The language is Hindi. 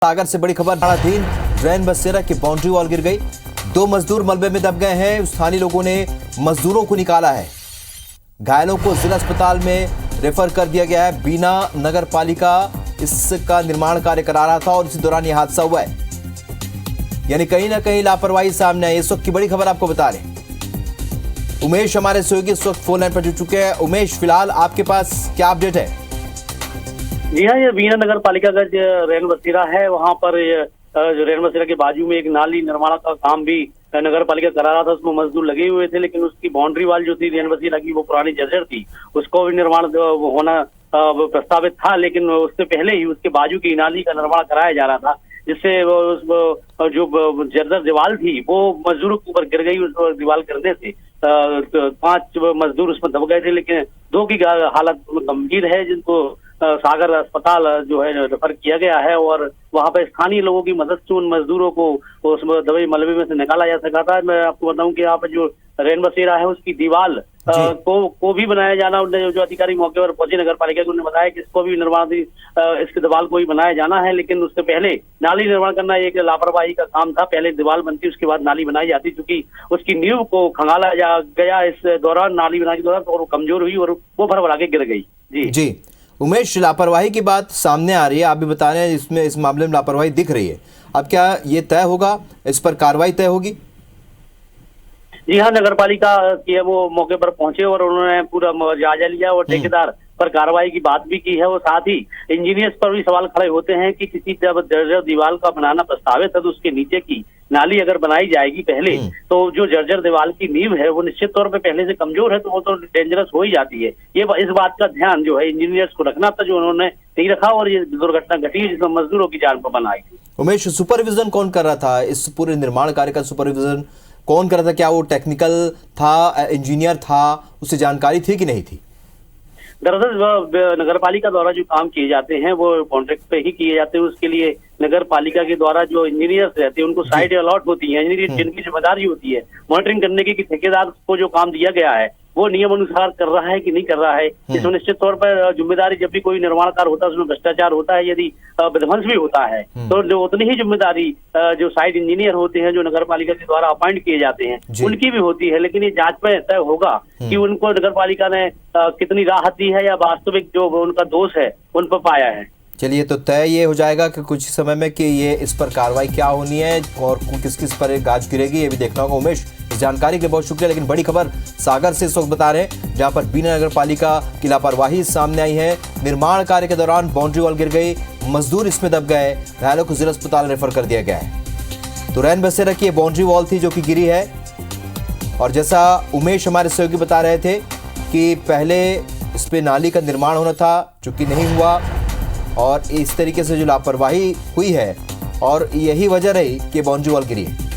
सागर से बड़ी खबर। थानाधीन रैन बसेरा की बाउंड्री वॉल गिर गई। 2 मजदूर मलबे में दब गए हैं। स्थानीय लोगों ने मजदूरों को निकाला है। घायलों को जिला अस्पताल में रेफर कर दिया गया है। बीना नगर पालिका इसका निर्माण कार्य करा रहा था और इसी दौरान यह हादसा हुआ है। यानी कहीं ना कहीं लापरवाही सामने आई। इस वक्त की बड़ी खबर आपको बता रहे उमेश हमारे सहयोगी इस वक्त फोन लाइन पर जुड़ चुके हैं। उमेश, फिलहाल आपके पास क्या अपडेट है? जी हाँ, ये बीना नगर पालिका का जो रैन बसेरा है, वहाँ पर जो रैन बसेरा के बाजू में एक नाली निर्माण का काम भी नगर पालिका करा रहा था। उसमें मजदूर लगे हुए थे, लेकिन उसकी बाउंड्री वाल जो थी रैन बसेरा की, वो पुरानी जर्जर थी। उसको भी निर्माण होना प्रस्तावित था, लेकिन उससे पहले ही उसके बाजू की नाली का निर्माण कराया जा रहा था, जिससे जो जर्जर दीवार थी वो मजदूरों के ऊपर गिर गई। उस दीवार गिरने से 5 मजदूर उसमें दब गए थे, लेकिन 2 की हालत गंभीर है, जिनको सागर अस्पताल जो है रेफर किया गया है। और वहां पर स्थानीय लोगों की मदद से उन मजदूरों को उस दबे मलबे में से निकाला जा सका था। मैं आपको बताऊं कि यहाँ पर जो रैन बसेरा है, उसकी दीवार को भी बनाया जाना, जो अधिकारी मौके पर पहुंचे नगर पालिका को, उन्होंने बताया कि इसको भी निर्माण इसकी दीवार को भी बनाया जाना है, लेकिन उससे पहले नाली निर्माण करना एक लापरवाही का काम था। पहले दीवार बनती, उसके बाद नाली बनाई जाती, क्योंकि उसकी नींव को खंगाला गया इस दौरान, नाली बनाने के दौरान, और वो कमजोर हुई और वो भरभरा के गिर गई। जी उमेश, लापरवाही की बात सामने आ रही है, आप भी बता रहे हैं इसमें इस मामले में लापरवाही दिख रही है। अब क्या ये तय होगा, इस पर कार्रवाई तय होगी? जी हाँ, नगर पालिका के वो मौके पर पहुंचे और उन्होंने पूरा जायजा लिया और ठेकेदार पर कार्रवाई की बात भी की है। और साथ ही इंजीनियर्स पर भी सवाल खड़े होते हैं कि किसी जब जर्जर दीवार का बनाना प्रस्तावित है, तो उसके नीचे की नाली अगर बनाई जाएगी पहले, तो जो जर्जर दीवार की नींव है वो निश्चित तौर पे पहले से कमजोर है, तो वो तो डेंजरस हो ही जाती है। ये इस बात का ध्यान जो है इंजीनियर्स को रखना था, जो उन्होंने नहीं रखा और ये दुर्घटना घटी, जिसमें मजदूरों की जान पर बनाई। उमेश, सुपरविजन कौन कर रहा था? इस पूरे निर्माण कार्य का सुपरविजन कौन कर रहा था? क्या वो टेक्निकल था, इंजीनियर था, उसे जानकारी थी कि नहीं थी? दरअसल नगर पालिका द्वारा जो काम किए जाते हैं वो कॉन्ट्रैक्ट पे ही किए जाते हैं। उसके लिए नगर पालिका के द्वारा जो इंजीनियर्स रहते हैं, उनको साइट अलॉट होती है, इंजीनियर जिनकी जिम्मेदारी होती है मॉनिटरिंग करने की कि ठेकेदार को जो काम दिया गया है वो नियम अनुसार कर रहा है कि नहीं कर रहा है। इसमें निश्चित तौर पर जिम्मेदारी, जब भी कोई निर्माण कार्य होता है उसमें भ्रष्टाचार होता है, यदि विध्वंस भी होता है, तो जो उतनी ही जिम्मेदारी जो साइट इंजीनियर होते हैं, जो नगर पालिका के द्वारा अपॉइंट किए जाते हैं, उनकी भी होती है। लेकिन ये जांच में तय होगा कि उनको नगर पालिका ने कितनी राहत दी है या वास्तविक जो उनका दोष है उन पर पाया है। चलिए, तो तय ये हो जाएगा कि कुछ समय में कि ये इस पर कार्रवाई क्या होनी है और किस किस पर गाज गिरेगी, ये भी देखना होगा। उमेश, इस जानकारी के लिए बहुत शुक्रिया। लेकिन बड़ी खबर सागर से इस वक्त बता रहे हैं, जहां पर बीना नगर पालिका की लापरवाही सामने आई है। निर्माण कार्य के दौरान बाउंड्री वॉल गिर गई, मजदूर इसमें दब गए, घायलों को जिला अस्पताल रेफर कर दिया गया है। तो रैन बसेरा की बाउंड्री वॉल थी जो कि गिरी है, और जैसा उमेश हमारे सहयोगी बता रहे थे कि पहले इस पे नाली का निर्माण होना था, जो कि नहीं हुआ, और इस तरीके से जो लापरवाही हुई है और यही वजह रही कि बाउंड्री वॉल गिरी है।